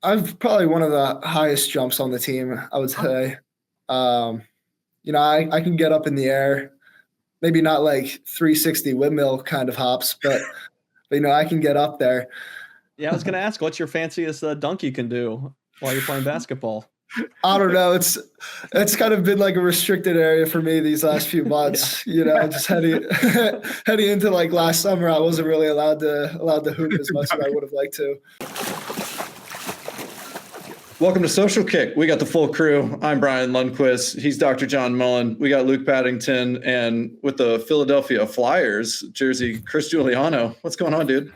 I've probably one of the highest jumps on the team, I would say. I can get up in the air, maybe not like 360 windmill kind of hops, but I can get up there. Yeah, I was gonna ask, what's your fanciest dunk you can do while you're playing basketball? I don't know. It's kind of been like a restricted area for me these last few months. Just heading heading into like last summer, I wasn't really allowed to hoop as much as I would have liked to. Welcome to Social Kick. We got the full crew. I'm Brian Lundquist. He's Dr. John Mullen. We got Luke Paddington, and with the Philadelphia Flyers jersey, Chris Guiliano. What's going on, dude?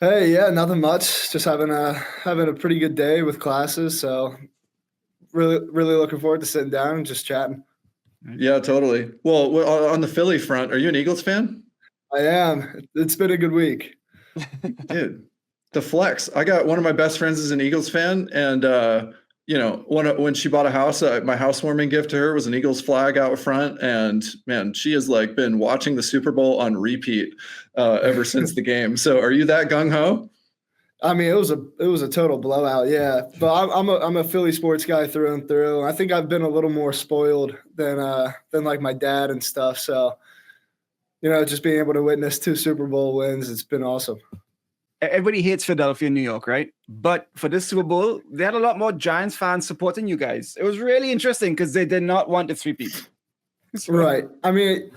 Hey, yeah, nothing much. Just having a pretty good day with classes. So really looking forward to sitting down and just chatting. Yeah, totally. Well, on the Philly front, are you an Eagles fan? I am. It's been a good week. Dude, the flex. I got one of my best friends is an Eagles fan, and when she bought a house, my housewarming gift to her was an Eagles flag out front, and man, she has like been watching the Super Bowl on repeat ever since the game. So, are you that gung ho? I mean, it was a total blowout, yeah. But I'm a Philly sports guy through and through. I think I've been a little more spoiled than like my dad and stuff. So, just being able to witness 2 Super Bowl wins, it's been awesome. Everybody hates Philadelphia, New York, right? But for this Super Bowl, they had a lot more Giants fans supporting you guys. It was really interesting because they did not want the 3-peat. Right. I mean,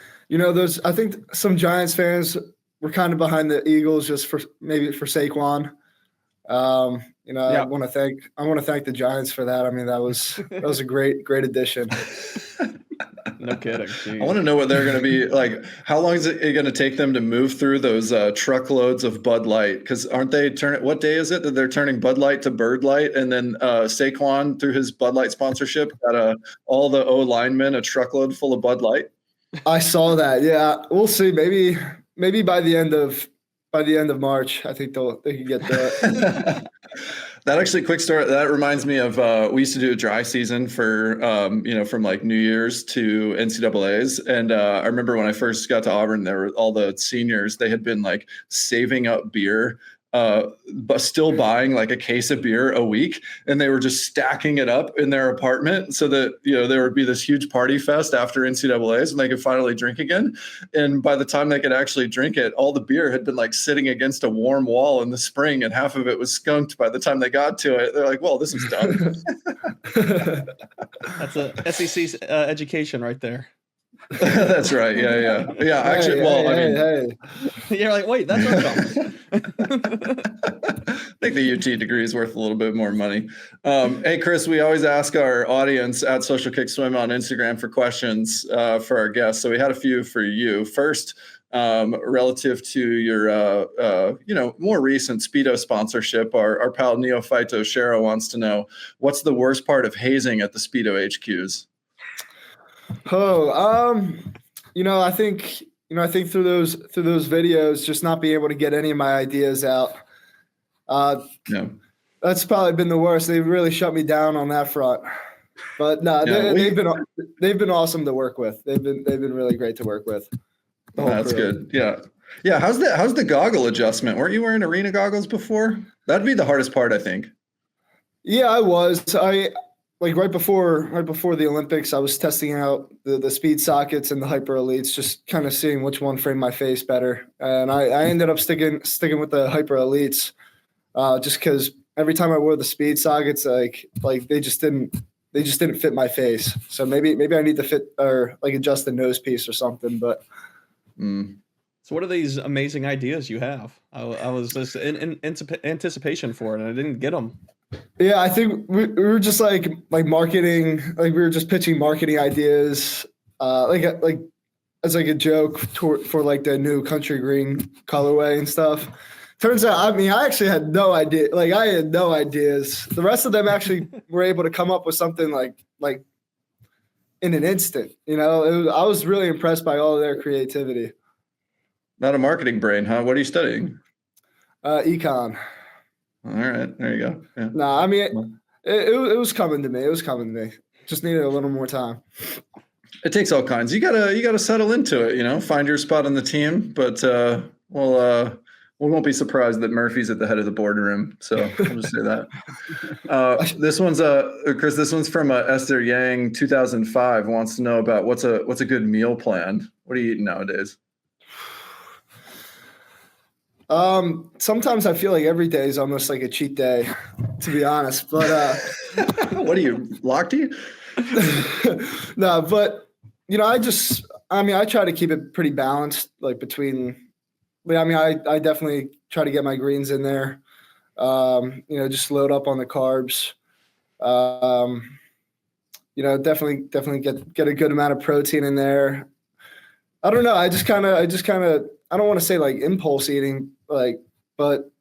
I think some Giants fans were kind of behind the Eagles just for Saquon. I want to thank the Giants for that. I mean, that was a great addition. No kidding. Jeez. I want to know what they're going to be like. How long is it going to take them to move through those truckloads of Bud Light? Because aren't they what day is it that they're turning Bud Light to Bird Light? And then Saquon, through his Bud Light sponsorship, got all the O linemen a truckload full of Bud Light. I saw that. Yeah, we'll see. Maybe by the end of March, I think they can get there. That actually, quick story. That reminds me of we used to do a dry season for from like New Year's to NCAA's, and I remember when I first got to Auburn, there were all the seniors. They had been like saving up beer, but still buying like a case of beer a week, and they were just stacking it up in their apartment so that there would be this huge party fest after NCAA's and they could finally drink again. And by the time they could actually drink it, all the beer had been like sitting against a warm wall in the spring, and half of it was skunked by the time they got to it. They're like, "Well, this is done." That's a SEC education right there. That's right. Yeah. Actually, You're like, wait, that's not dumb. I think the UT degree is worth a little bit more money. Hey, Chris, we always ask our audience at Social Kick Swim on Instagram for questions for our guests. So we had a few for you. First, relative to your, more recent Speedo sponsorship, our pal Neophyto Shero wants to know, what's the worst part of hazing at the Speedo HQs? I think through those videos, just not being able to get any of my ideas out. That's probably been the worst. They've really shut me down on that front. But no, they've been awesome to work with. They've been really great to work with. That's good. Yeah. How's the goggle adjustment? Weren't you wearing arena goggles before? That'd be the hardest part, I think. Yeah, I was. Right before the Olympics, I was testing out the speed sockets and the hyper elites, just kind of seeing which one framed my face better. And I ended up sticking with the hyper elites, just because every time I wore the speed sockets, like they just didn't fit my face. So maybe I need to fit or like adjust the nose piece or something. But So what are these amazing ideas you have? I was just in anticipation for it, and I didn't get them. Yeah, I think we were just like marketing, like we were just pitching marketing ideas, like as like a joke for like the new country green colorway and stuff. Turns out, I mean, I actually had no idea. Like I had no ideas. The rest of them actually were able to come up with something like in an instant. I was really impressed by all of their creativity. Not a marketing brain, huh? What are you studying? Econ. All right, there you go. Yeah. No, I mean, it was coming to me. Just needed a little more time. It takes all kinds. You gotta settle into it. Find your spot on the team. But we'll We won't be surprised that Murphy's at the head of the boardroom. So I'll just say that. This one's Chris. This one's from Esther Yang, 2005. Wants to know about what's a good meal plan. What are you eating nowadays? Sometimes I feel like every day is almost like a cheat day, to be honest. But what are you, Lochte? No, but I try to keep it pretty balanced, like between. But I definitely try to get my greens in there. Just load up on the carbs. Definitely get a good amount of protein in there. I don't know. I just kind of. I don't want to say like impulse eating, but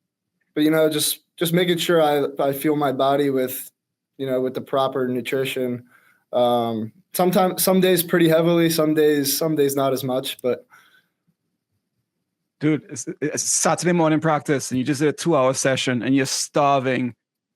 just making sure I fuel my body with the proper nutrition. Sometimes some days pretty heavily, some days not as much, but. Dude, it's Saturday morning practice and you just did a 2-hour session and you're starving.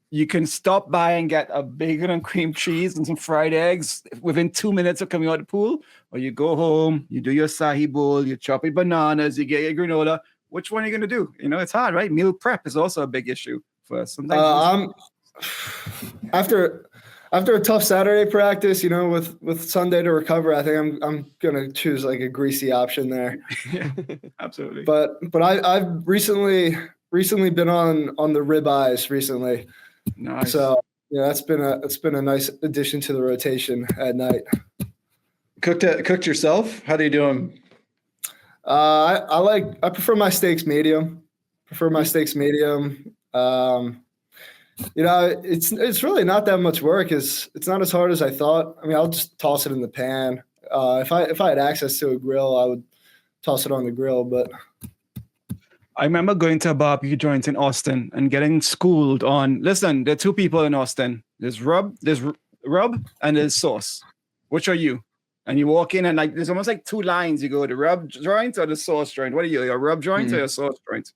You can stop by and get a bacon and cream cheese and some fried eggs within 2 minutes of coming out of the pool, or you go home, you do your acai bowl, you chop your bananas, you get your granola. Which one are you going to do? It's hard, right? Meal prep is also a big issue for us. Sometimes after a tough Saturday practice, with Sunday to recover, I think I'm gonna choose like a greasy option there. Yeah, absolutely. But I've recently been on the ribeyes recently. Nice. So it's been a nice addition to the rotation at night. Cooked yourself? How do you do them? I prefer my steaks medium. It's really not that much work. It's not as hard as I thought. I'll just toss it in the pan. If I had access to a grill, I would toss it on the grill. But I remember going to a barbecue joint in Austin and getting schooled on. Listen, there are two people in Austin. There's rub, and there's sauce. Which are you? And you walk in and there's almost like two lines. You go the rub joint or the sauce joint. What are you? A rub joint or a sauce joint?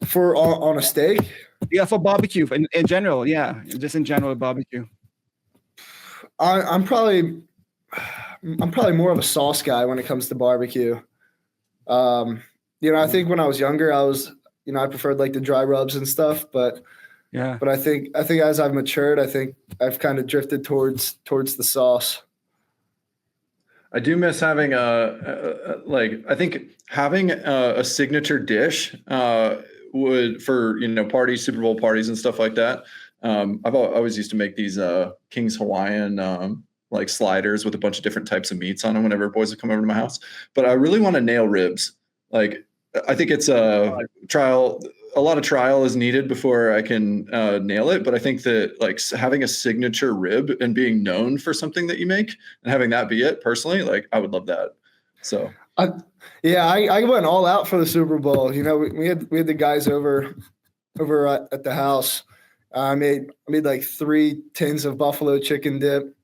For on a steak. Yeah, for barbecue in general. Yeah, just in general barbecue. I'm probably more of a sauce guy when it comes to barbecue. I think when I was younger, I preferred like the dry rubs and stuff. But yeah. But I think as I've matured, I think I've kind of drifted towards the sauce. I do miss having I think having a signature dish would for parties, Super Bowl parties and stuff like that. I've always used to make these King's Hawaiian like sliders with a bunch of different types of meats on them whenever boys would come over to my house. But I really want to nail ribs. Like I think it's a trial. A lot of trial is needed before I can nail it. But I think that like having a signature rib and being known for something that you make and having that be it personally, like I would love that. So. I went all out for the Super Bowl. We had the guys over at the house. I made like 3 tins of buffalo chicken dip,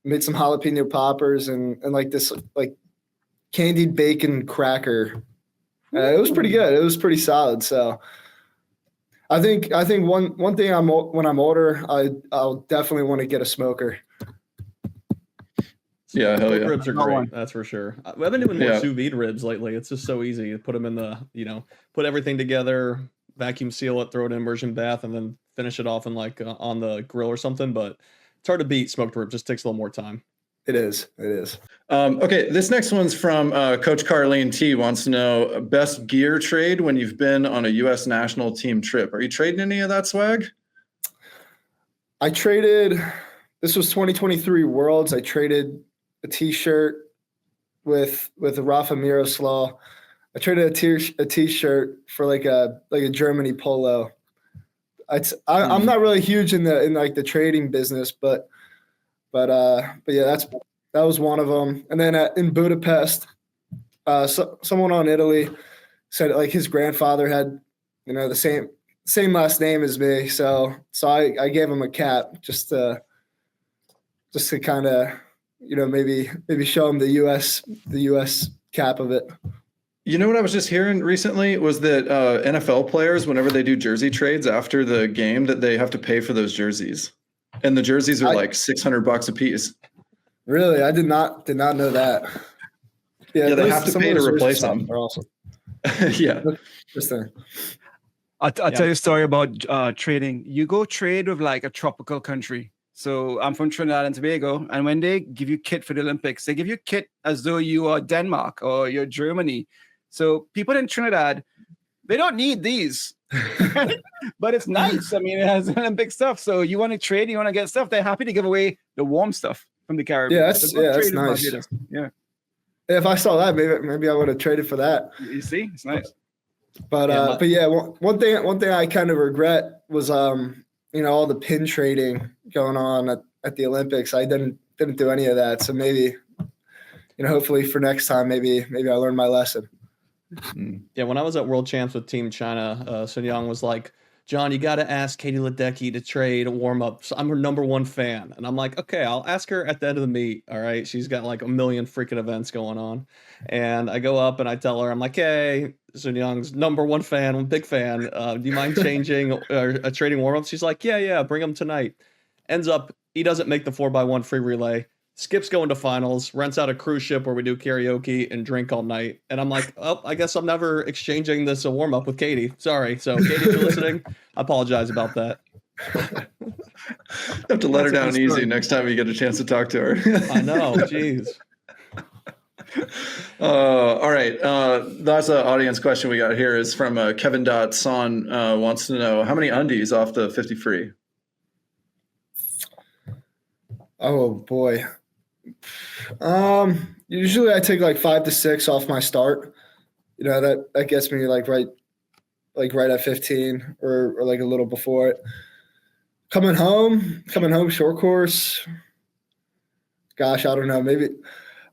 made some jalapeno poppers and like this like candied bacon cracker. It was pretty good. It was pretty solid. So I think one thing when I'm older, I'll definitely want to get a smoker. Yeah, hell yeah. Ribs are great. That's for sure. I've been doing more sous vide ribs lately. It's just so easy. You put them in the, put everything together, vacuum seal it, throw it in immersion bath, and then finish it off in on the grill or something. But it's hard to beat smoked ribs. Just takes a little more time. It is. Okay, this next one's from Coach Carlene T. Wants to know best gear trade when you've been on a U.S. national team trip. Are you trading any of that swag? I traded. This was 2023 Worlds. I traded a T-shirt with Rafa Miroslav. I traded a T-shirt for like a Germany polo. I'm not really huge in the trading business, but yeah, that was one of them. And then in Budapest, someone on Italy said like his grandfather had the same last name as me, so I gave him a cap just to kind of maybe show him the U.S. cap of it. You know what I was just hearing recently was that NFL players, whenever they do jersey trades after the game, that they have to pay for those jerseys, and the jerseys are like $600 a piece. Really, I did not know that. Yeah, they have to pay to replace them. Are awesome. Yeah. Interesting. I'll tell you a story about trading. You go trade with like a tropical country. So I'm from Trinidad and Tobago, and when they give you kit for the Olympics, they give you kit as though you are Denmark or you're Germany. So people in Trinidad, they don't need these, but it's nice. I mean, it has Olympic stuff. So you want to trade, you want to get stuff. They're happy to give away the warm stuff from the Caribbean. Yeah, that's nice. Barbados. Yeah. If I saw that, maybe I would have traded for that. You see, it's nice. But one thing I kind of regret was all the pin trading going on at the Olympics. I didn't do any of that. So maybe, hopefully for next time, maybe I learned my lesson. Yeah, when I was at World Champs with Team China, Sun Yang was like, John, you got to ask Katie Ledecky to trade warm-ups. I'm her number one fan. And I'm like, okay, I'll ask her at the end of the meet. All right. She's got like a million freaking events going on. And I go up and I tell her, I'm like, hey, Sun Yang's number one fan, big fan. Do you mind changing or trading warm-ups? She's like, yeah, bring them tonight. Ends up, he doesn't make the 4x1 free relay. Skips going to finals, rents out a cruise ship where we do karaoke and drink all night. And I'm like, oh, I guess I'm never exchanging this warm up with Katie. Sorry. So, Katie, if you're listening, I apologize about that. You have to let her down easy next time you get a chance to talk to her. I know. Jeez. All right. That's an audience question we got here is from Kevin Son wants to know how many undies off the 50 free? Oh, boy. Usually I take like 5 to 6 off my start. That gets me like right at 15 or like a little before it. Coming home short course. Gosh, I don't know. Maybe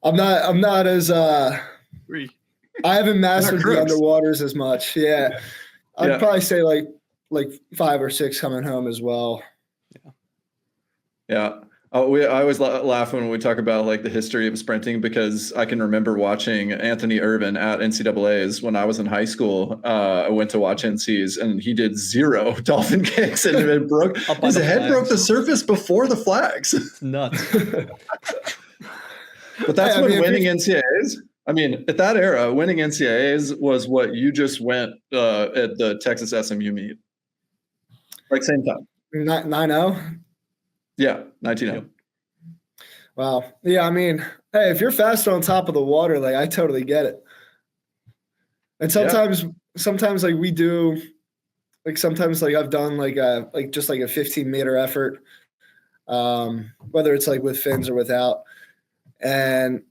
I'm not as I haven't mastered the underwaters as much. Yeah. I'd probably say like 5 or 6 coming home as well. Yeah. Oh, I always laugh when we talk about like the history of sprinting because I can remember watching Anthony Irvin at NCAAs when I was in high school. I went to watch NCs and he did 0 dolphin kicks and it broke his head broke the surface before the flags. It's nuts. But that's when winning NCAAs. I mean, at that era, winning NCAAs was what you just went at the Texas SMU meet. Like same time. 9-0. Yeah, 19. Wow. Yeah, I mean, hey, if you're faster on top of the water, like I totally get it. And sometimes like we do, like sometimes like I've done like just like a 15-meter effort, whether it's like with fins or without, and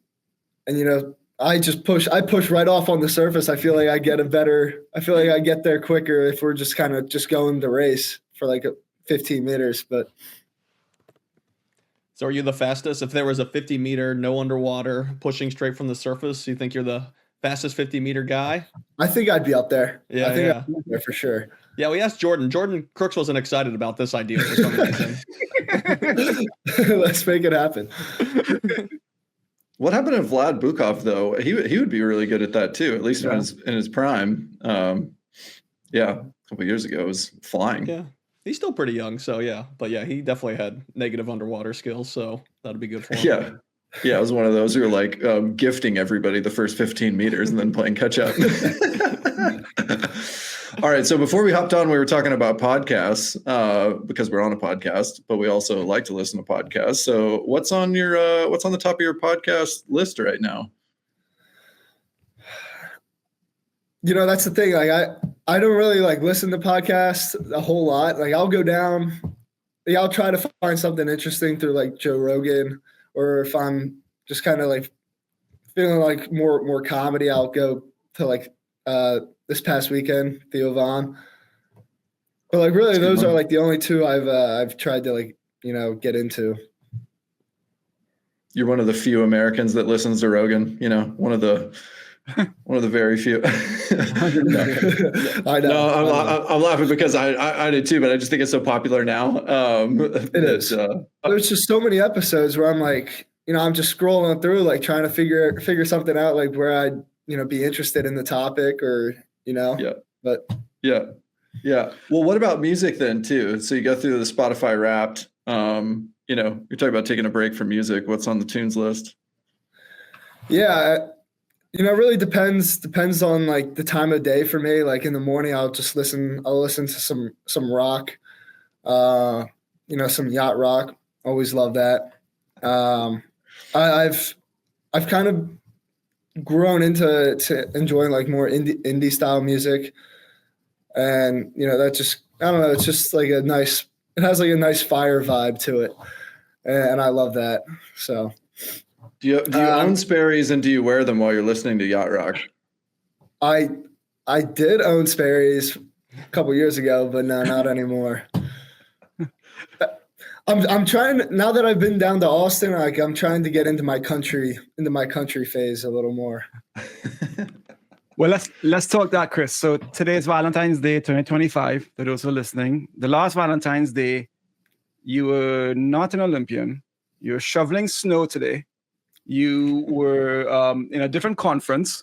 I push right off on the surface. I feel like I get there quicker if we're just kind of just going the race for like 15 meters, but. So are you the fastest? If there was a 50-meter, no underwater, pushing straight from the surface, you think you're the fastest 50-meter guy? I think I'd be up there. Yeah, I'd be up there for sure. Yeah, we asked Jordan. Jordan Crooks wasn't excited about this idea for some reason. Let's make it happen. What happened to Vlad Bukov, though? He would be really good at that, too, at least in his prime. A couple years ago, it was flying. Yeah. He's still pretty young, so yeah. But yeah, he definitely had negative underwater skills, so that'd be good for him. Yeah. Yeah, it was one of those who were like gifting everybody the first 15 meters and then playing catch up. All right. So before we hopped on, we were talking about podcasts because we're on a podcast, but we also like to listen to podcasts. So what's on the top of your podcast list right now? That's the thing. Like I don't really like listen to podcasts a whole lot. Like I'll go down, I'll try to find something interesting through like Joe Rogan, or if I'm just kind of like feeling like more comedy, I'll go to like this past weekend, Theo Vaughn. But like really, those are like the only two I've tried to like get into. You're one of the few Americans that listens to Rogan. One of the very few. I know. No, I'm laughing because I did too, but I just think it's so popular now. It is. There's just so many episodes where I'm like, I'm just scrolling through, like trying to figure something out, like where I'd be interested in the topic, or Yeah. But yeah. Well, what about music then too? So you go through the Spotify Wrapped. You're talking about taking a break from music. What's on the tunes list? Yeah. You know, it really depends on like the time of day for me. Like in the morning, I'll listen to some rock, you know, some yacht rock. Always love that. Um, I've kind of grown into enjoying like more indie style music, and you know that just I don't know. It's just like it has like a nice fire vibe to it, and I love that. So. Do you own Sperry's and do you wear them while you're listening to yacht rock? I did own Sperry's a couple years ago, but no, not anymore. I'm trying now that I've been down to Austin. Like I'm trying to get into my country phase a little more. Well, let's talk that, Chris. So today is Valentine's Day 2025. For those who are listening, the last Valentine's Day, you were not an Olympian. You were shoveling snow today. You were in a different conference.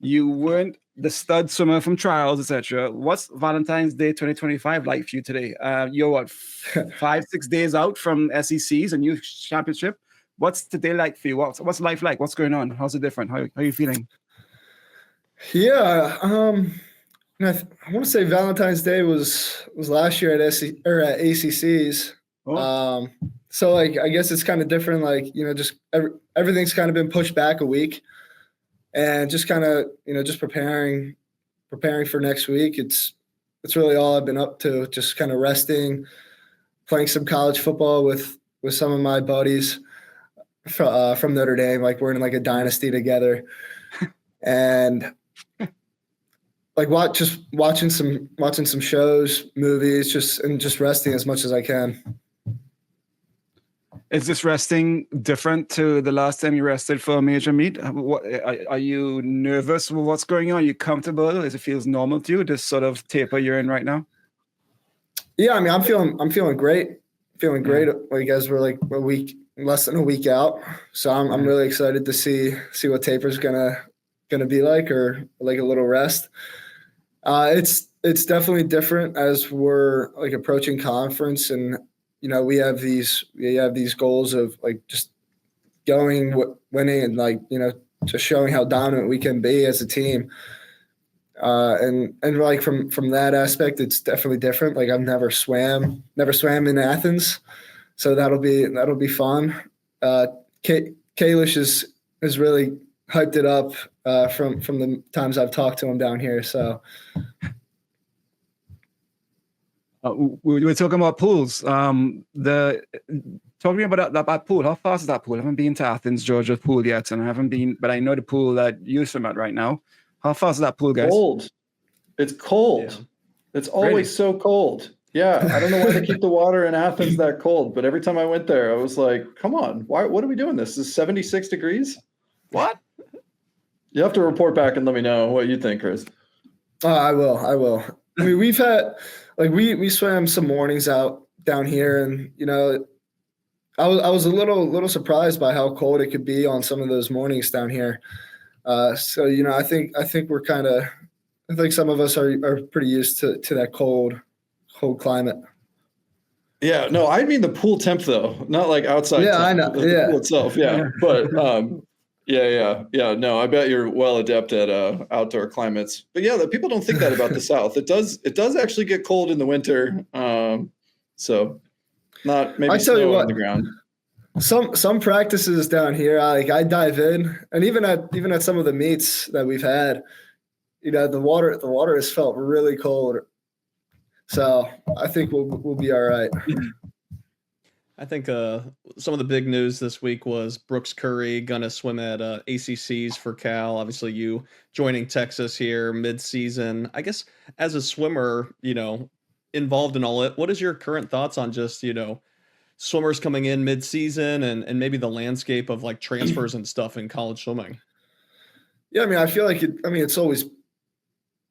You weren't the stud swimmer from trials, etc. What's Valentine's Day 2025 like for you today? You're what, 5-6 days out from SECs, a new championship. What's today like for you? What's life like? What's going on? How's it different? How are you feeling? Yeah, I want to say Valentine's Day was last year at at ACCs. Oh. So like I guess it's kind of different. Like you know, just everything's kind of been pushed back a week, and just kind of just preparing for next week. It's really all I've been up to. Just kind of resting, playing some college football with some of my buddies from Notre Dame. Like we're in like a dynasty together, and like watching some shows, movies, just resting as much as I can. Is this resting different to the last time you rested for a major meet? Are you nervous with what's going on? Are you comfortable? Does it feels normal to you, this sort of taper you're in right now? Yeah, I mean, I'm feeling great. Feeling great. Like as we're like less than a week out. So I'm really excited to see what taper's gonna be like, or like a little rest. It's definitely different as we're like approaching conference, and we have these goals of like just winning, and like just showing how dominant we can be as a team. And like from that aspect, it's definitely different. Like I've never swam in Athens, so that'll be fun. Kalish is really hyped it up from the times I've talked to him down here. So we were talking about pools. Talk to me about that pool. How fast is that pool? I haven't been to Athens, Georgia pool yet, and I haven't been, but I know the pool that you swim at right now. How fast is that pool, guys? Cold. It's cold. Yeah. It's always really? So cold. Yeah, I don't know why they keep the water in Athens that cold, but every time I went there, I was like, come on, what are we doing this? This is 76 degrees? What? You have to report back and let me know what you think, Chris. I will. I mean, we've had, like, we swam some mornings out down here, and, I was a little surprised by how cold it could be on some of those mornings down here. So, I think we're I think some of us are pretty used to that cold climate. Yeah, no, I mean the pool temp though, not like outside. Yeah, temp, I know. the pool itself. Yeah, but yeah. No, I bet you're well adept at outdoor climates. But yeah, people don't think that about the South. It does actually get cold in the winter. So not maybe snow on the ground. Some practices down here, I dive in, and even at some of the meets that we've had, the water has felt really cold. So I think we'll be all right. I think some of the big news this week was Brooks Curry gonna swim at ACCs for Cal. Obviously, you joining Texas here mid-season. I guess as a swimmer, involved in all it, what is your current thoughts on just swimmers coming in mid-season and maybe the landscape of like transfers and stuff in college swimming? Yeah, I mean, I feel like it's always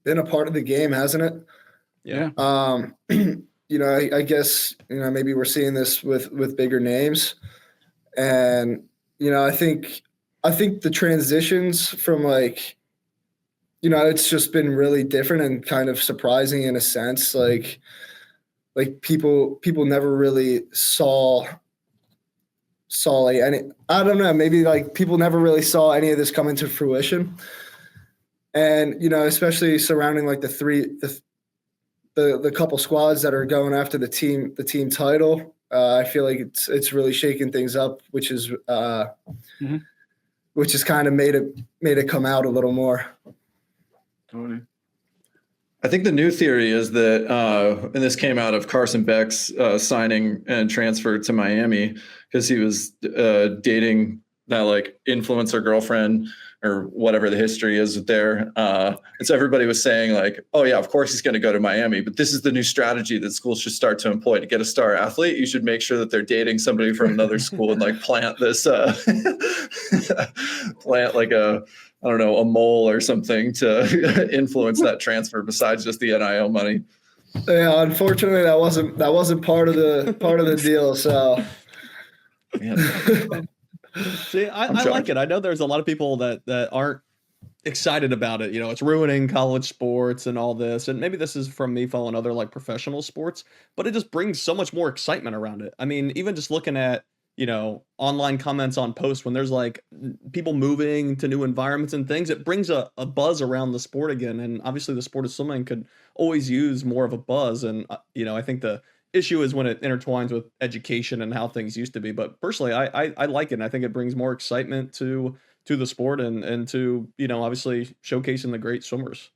been a part of the game, hasn't it? Yeah. I guess, maybe we're seeing this with bigger names, and, I think the transitions from like, it's just been really different and kind of surprising in a sense. Like people never really saw saw like any. I don't know. Maybe like people never really saw any of this come into fruition, and especially surrounding like the couple squads that are going after the team title. I feel like it's really shaking things up, which is kind of made it come out a little more. Totally. I think the new theory is that, and this came out of Carson Beck's signing and transfer to Miami, because he was dating that like influencer girlfriend or whatever the history is there. And so everybody was saying like, oh yeah, of course he's going to go to Miami, but this is the new strategy that schools should start to employ to get a star athlete. You should make sure that they're dating somebody from another school and like plant this, plant like a mole or something to influence that transfer besides just the NIL money. Yeah, unfortunately that wasn't part of the deal. So yeah. See, I like it. I know there's a lot of people that aren't excited about it. It's ruining college sports and all this. And maybe this is from me following other like professional sports, but it just brings so much more excitement around it. I mean, even just looking at, online comments on posts when there's like people moving to new environments and things, it brings a buzz around the sport again. And obviously the sport of swimming could always use more of a buzz. And, I think the issue is when it intertwines with education and how things used to be. But personally, I like it. And I think it brings more excitement to the sport and to, obviously showcasing the great swimmers.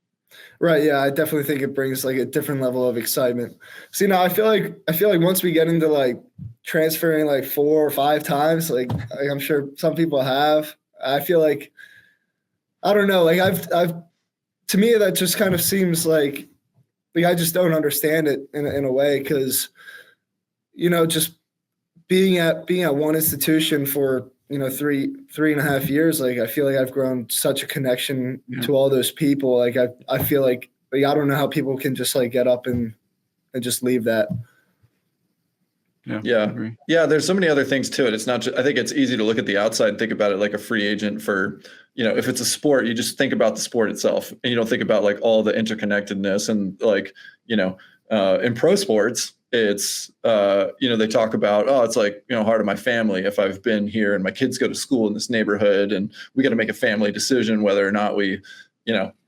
Right. Yeah. I definitely think it brings like a different level of excitement. See, now I feel like once we get into like transferring like 4 or 5 times, like I'm sure some people have, I feel like, I don't know, like I've to me, that just kind of seems like I just don't understand it in a way. 'Cause, just being at one institution for, 3.5 years, like I feel like I've grown such a connection to all those people. Like I feel like I don't know how people can just like get up and just leave that. Yeah. There's so many other things to it. It's not just, I think it's easy to look at the outside and think about it like a free agent for, if it's a sport, you just think about the sport itself and you don't think about like all the interconnectedness and like, in pro sports, it's, they talk about, oh, it's like, heart of my family. If I've been here and my kids go to school in this neighborhood and we got to make a family decision whether or not we,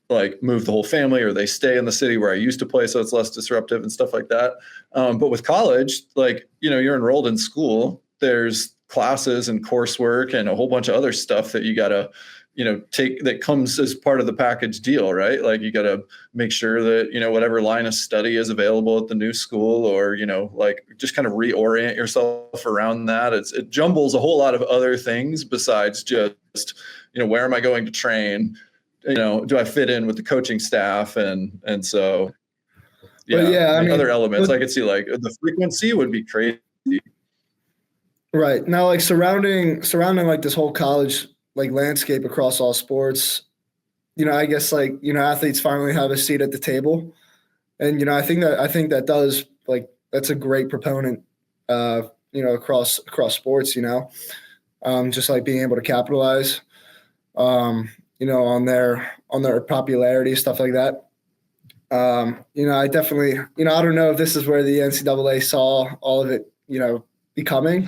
like move the whole family or they stay in the city where I used to play. So it's less disruptive and stuff like that. But with college, like, you're enrolled in school, there's classes and coursework and a whole bunch of other stuff that you got to, take that comes as part of the package deal, right? Like you got to make sure that, whatever line of study is available at the new school or, like just kind of reorient yourself around that. It jumbles a whole lot of other things besides just, where am I going to train? Do I fit in with the coaching staff? And so, I mean, other elements I could see like the frequency would be crazy. Right. Now, like surrounding like this whole college like landscape across all sports, I guess like, athletes finally have a seat at the table. And, I think that does like, that's a great proponent, across sports, just like being able to capitalize, on their popularity, stuff like that. I definitely, I don't know if this is where the NCAA saw all of it, becoming,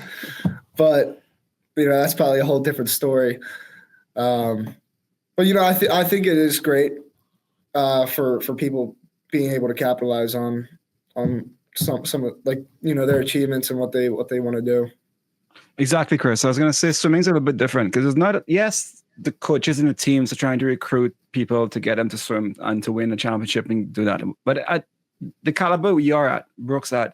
but that's probably a whole different story. But I think it is great for people being able to capitalize on some of like their achievements and what they want to do. Exactly, Chris. I was going to say swimming's a little bit different because it's not. Yes, the coaches and the teams are trying to recruit people to get them to swim and to win a championship and do that. But at the caliber you're at, Brooks at,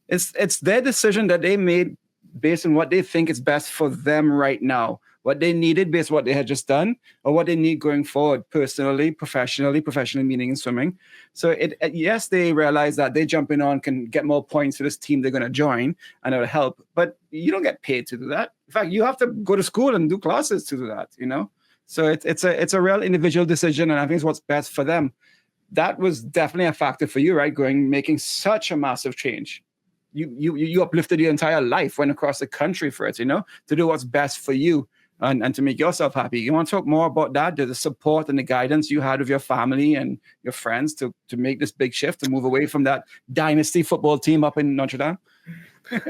it's their decision that they made based on what they think is best for them right now, what they needed based on what they had just done, or what they need going forward, personally, professionally meaning in swimming. So yes, they realize that they jumping on can get more points for this team they're going to join, and it'll help. But you don't get paid to do that. In fact, you have to go to school and do classes to do that. So it's a real individual decision, and I think it's what's best for them. That was definitely a factor for you, right? Making such a massive change. You uplifted your entire life, went across the country for it, to do what's best for you and to make yourself happy. You want to talk more about that, the support and the guidance you had of your family and your friends to make this big shift, to move away from that dynasty football team up in Notre Dame?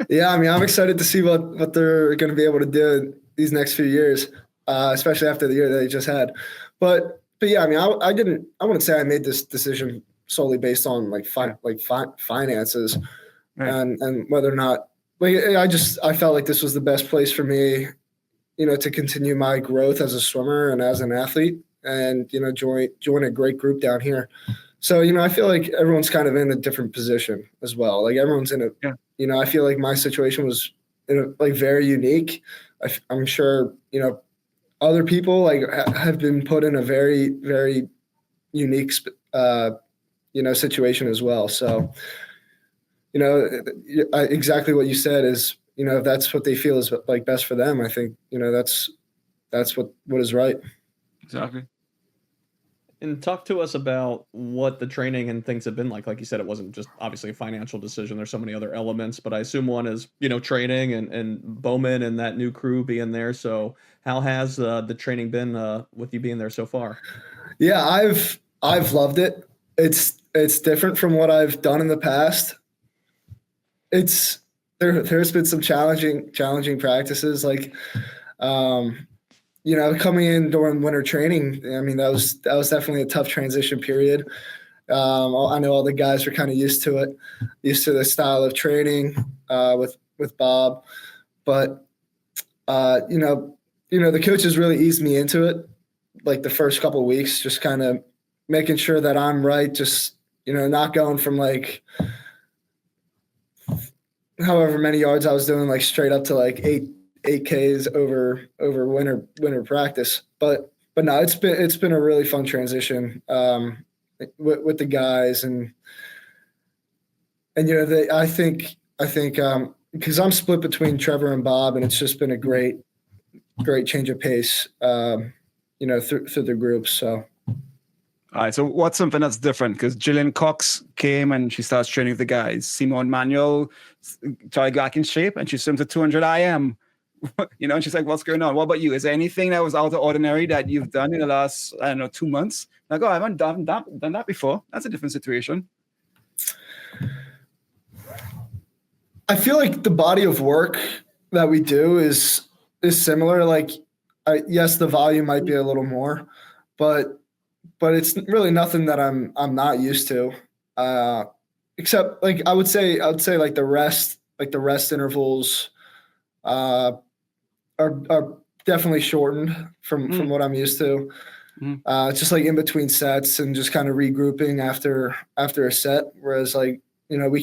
Yeah, I mean, I'm excited to see what they're going to be able to do these next few years, especially after the year that they just had. But yeah, I mean, I wouldn't say I made this decision solely based on finances Right. and whether or not I felt like this was the best place for me, to continue my growth as a swimmer and as an athlete, and join a great group down here. So I feel like everyone's kind of in a different position as well. Like everyone's in a, I feel like my situation was very unique. I'm sure other people have been put in a very very unique situation as well. So exactly what you said is if that's what they feel is like best for them, I think that's what is right. Exactly. And talk to us about what the training and things have been like. Like you said, it wasn't just obviously a financial decision. There's so many other elements, but I assume one is, training and Bowman and that new crew being there. So how has the training been with you being there so far? Yeah, I've loved it. It's different from what I've done in the past. There's been some challenging practices coming in during winter training. I mean, that was definitely a tough transition period. I know all the guys were kind of used to it, used to the style of training with Bob, but the coaches really eased me into it. Like the first couple of weeks, just kind of making sure that I'm right. Just not going from however many yards I was doing straight up to 8Ks over winter practice. But no, it's been a really fun transition with the guys and I think because I'm split between Trevor and Bob, and it's just been a great change of pace through the groups. So. All right. So what's something that's different? Because Jillian Cox came and she starts training with the guys. Simone Manuel tried back in shape and she swims at 200 IM. And she's like, what's going on? What about you? Is there anything that was out of the ordinary that you've done in the last, 2 months? Like, I haven't done that before. That's a different situation. I feel like the body of work that we do is similar. Yes, the volume might be a little more, but it's really nothing that I'm not used to. Except I would say the rest intervals are definitely shortened from what I'm used to. It's just in between sets and just kind of regrouping after a set, whereas we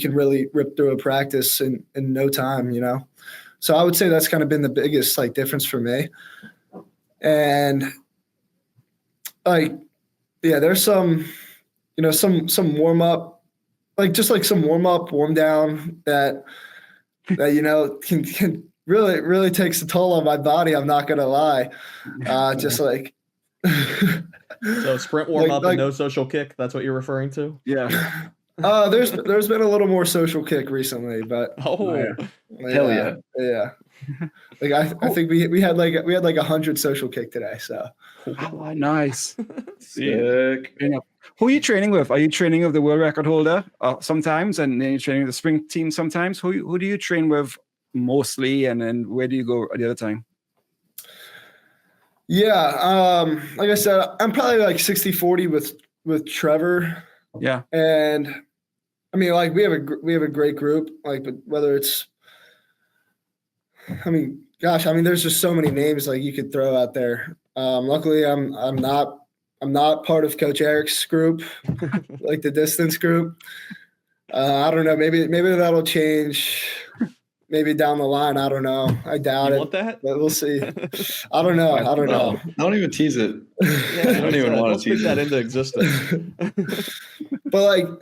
can really rip through a practice in no time, So I would say that's kind of been the biggest difference for me. And yeah, there's some warm up, some warm down that can really takes a toll on my body. I'm not gonna lie. So sprint warm up and no social kick. That's what you're referring to? Yeah. There's been a little more social kick recently, but hell yeah. I think we had 100 social kick today. So oh, nice. Sick. Who are you training with? Are you training with the world record holder sometimes, and then you're training with the spring team sometimes? Who do you train with mostly, and then where do you go the other time? Yeah, like I said, I'm probably 60-40 with Trevor. Yeah, and I mean, we have a great group. But whether it's, there's just so many names you could throw out there. Luckily, I'm not part of Coach Eric's group, the distance group. I don't know. Maybe that'll change. Maybe down the line. I don't know. I doubt it. Want that? But we'll see. I don't know. Don't even tease it. Yeah, I don't even want to speak tease that it. into existence. But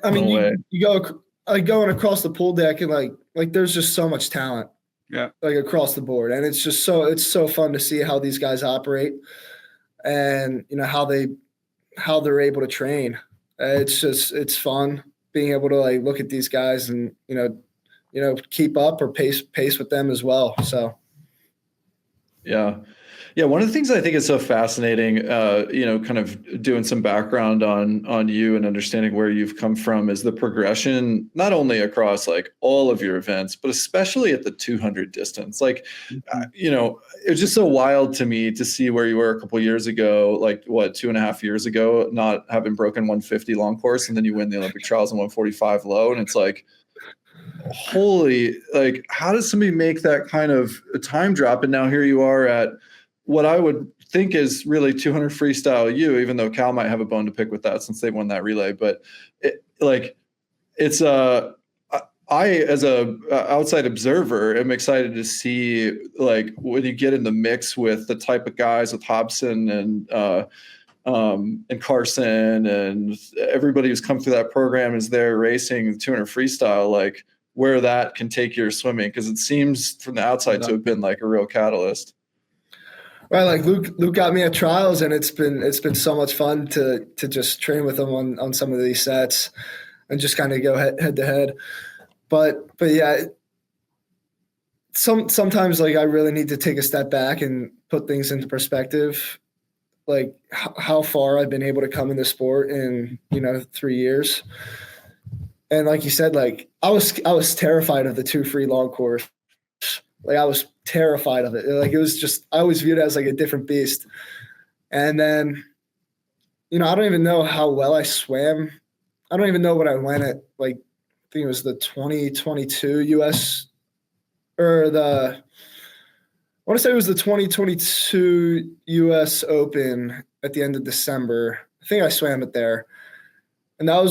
you go going across the pool deck and there's just so much talent. Yeah. Across the board, and it's so fun to see how these guys operate, and how they're able to train. It's fun being able to look at these guys and keep up or pace with them as well. So yeah, Yeah, one of the things I think is so fascinating, kind of doing some background on you and understanding where you've come from is the progression, not only across like all of your events, but especially at the 200 distance. Like, it was just so wild to me to see where you were a couple of years ago, like 2.5 years ago, not having broken 150 long course, and then you win the Olympic trials in 145 low, and it's like, holy, like, how does somebody make that kind of a time drop? And now here you are at what I would think is really 200 freestyle you, even though Cal might have a bone to pick with that since they won that relay. But I, as a outside observer, am excited to see like when you get in the mix with the type of guys with Hobson and Carson and everybody who's come through that program is there racing 200 freestyle, like where that can take your swimming, because it seems from the outside to have been like a real catalyst. Right, like Luke got me at trials, and it's been so much fun to just train with him on some of these sets and just kind of go head to head. But yeah, sometimes like I really need to take a step back and put things into perspective, like how far I've been able to come in the sport in 3 years. And like you said, like I was terrified of the 2 free long course. Like I was terrified of it. Like it was just, I always viewed it as like a different beast. And then, I don't even know how well I swam. I don't even know what I went at. Like, I think it was the 2022 US or I want to say it was the 2022 US Open at the end of December. I think I swam it there. And that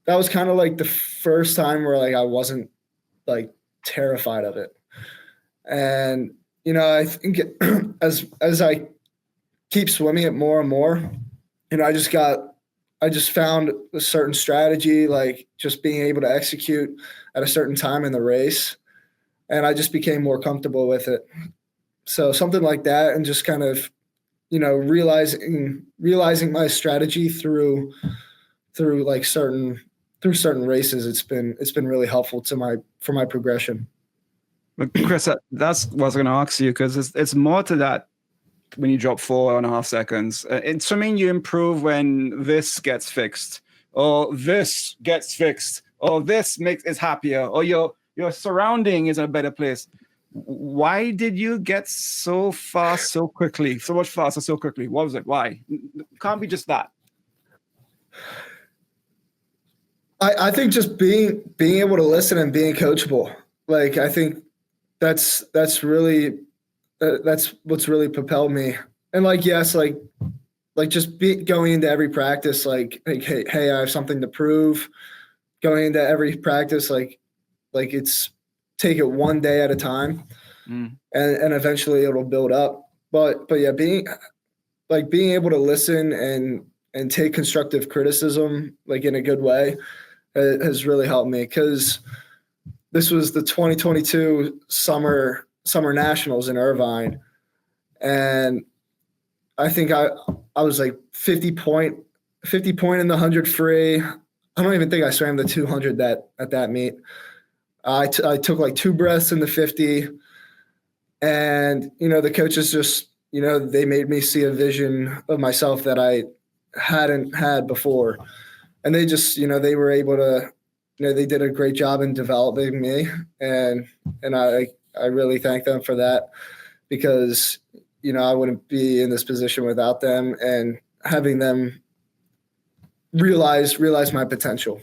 was kind of like the first time where like I wasn't like terrified of it. And I think as I keep swimming it more and more, I just found a certain strategy, like just being able to execute at a certain time in the race, and I just became more comfortable with it. So something like that, and just kind of realizing my strategy through certain races, it's been really helpful for my progression. But Chris, that's what I was going to ask you, because it's more to that when you drop 4.5 seconds. In swimming, you improve when this gets fixed, or this gets fixed, or this is happier, or your surrounding is in a better place. Why did you get so fast so quickly, so much faster so quickly? What was it? Why? It can't be just that. I think just being able to listen and being coachable. Like I think that's really that's what's really propelled me. And like yes, like just going into every practice, like hey, I have something to prove. Going into every practice, like it's take it one day at a time, and eventually it'll build up. But yeah, being able to listen and take constructive criticism like in a good way has really helped me, because this was the 2022 summer nationals in Irvine, and I think I was like 50 point in the 100 free. I don't even think I swam the 200 at that meet. I took like 2 breaths in the 50, and the coaches just they made me see a vision of myself that I hadn't had before. And they just, they were able to, they did a great job in developing me, and I really thank them for that, because, I wouldn't be in this position without them, and having them realize my potential.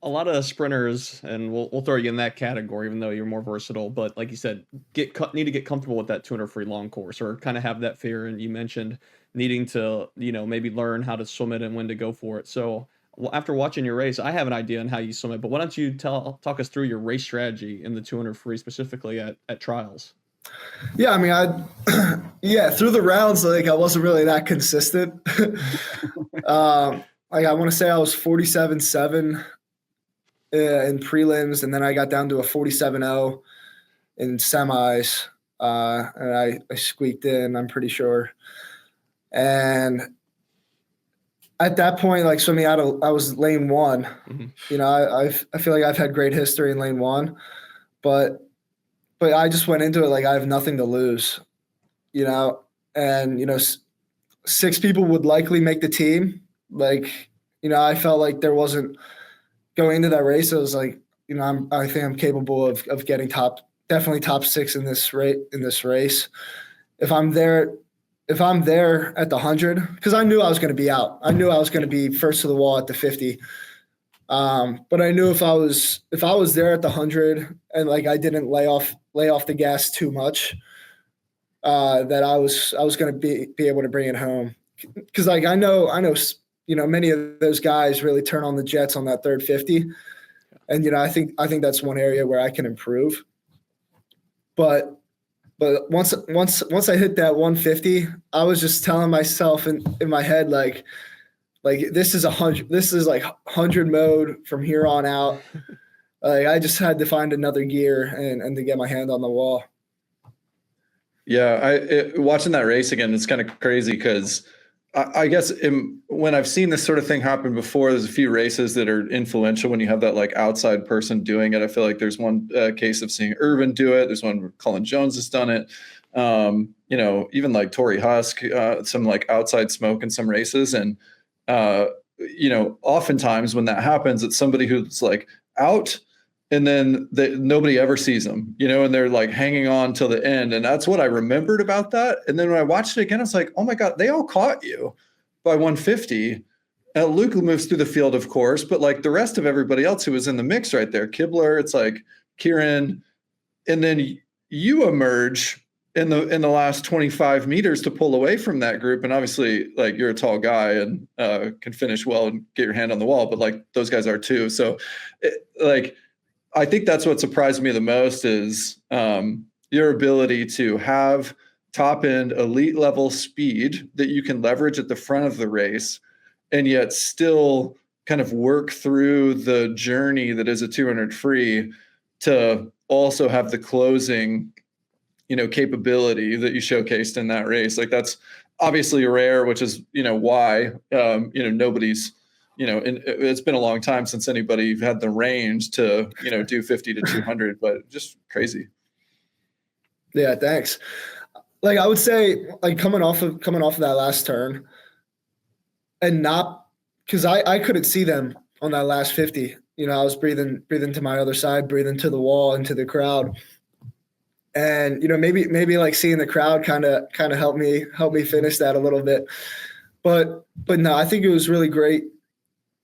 A lot of sprinters, and we'll throw you in that category, even though you're more versatile. But like you said, need to get comfortable with that 200 free long course, or kind of have that fear. And you mentioned needing to, maybe learn how to swim it and when to go for it. So after watching your race, I have an idea on how you swim it. But why don't you talk us through your race strategy in the 200 free, specifically at trials? Yeah, I mean, through the rounds, like I wasn't really that consistent. Like I want to say I was 47.7 in prelims, and then I got down to a 47.0 in semis, and I squeaked in, I'm pretty sure. And at that point, like swimming out I was lane 1. Mm-hmm. I feel like I've had great history in lane 1, but but I just went into it like I have nothing to lose, and 6 people would likely make the team. Like, I felt like there wasn't going into that race. I was like, I think I'm capable of getting definitely top 6 in this race. If I'm there at the 100, because I knew I was going to be out. I knew I was going to be first to the wall at the 50. But I knew if I was there at the 100 and like I didn't lay off the gas too much, that I was going to be able to bring it home. Because like I know many of those guys really turn on the jets on that third 50, and I think that's one area where I can improve. But once I hit that 150, I was just telling myself in my head like this is 100. This is like 100 mode from here on out. Like I just had to find another gear and to get my hand on the wall. Yeah, watching that race again, it's kind of crazy because I guess when I've seen this sort of thing happen before, there's a few races that are influential when you have that like outside person doing it. I feel like there's one case of seeing Irvin do it. There's one where Colin Jones has done it. Even like Torrey Husk, some like outside smoke in some races. And, oftentimes when that happens, it's somebody who's like out and then nobody ever sees them, and they're like hanging on till the end. And that's what I remembered about that. And then when I watched it again, I was like, oh my God, they all caught you by 150. Luke moves through the field, of course, but like the rest of everybody else who was in the mix right there, Kibler, it's like Kieran, and then you emerge in the last 25 meters to pull away from that group. And obviously like you're a tall guy and can finish well and get your hand on the wall, but like those guys are too. So I think that's what surprised me the most is your ability to have top end elite level speed that you can leverage at the front of the race and yet still kind of work through the journey that is a 200 free to also have the closing, capability that you showcased in that race. Like that's obviously rare, which is, why, nobody's, it's been a long time since anybody had the range to, do 50 to 200, but just crazy. Yeah, thanks. Like I would say, like coming off of that last turn, and not because I couldn't see them on that last 50. I was breathing to my other side, breathing to the wall and to the crowd, and maybe like seeing the crowd kind of helped me finish that a little bit. But no, I think it was really great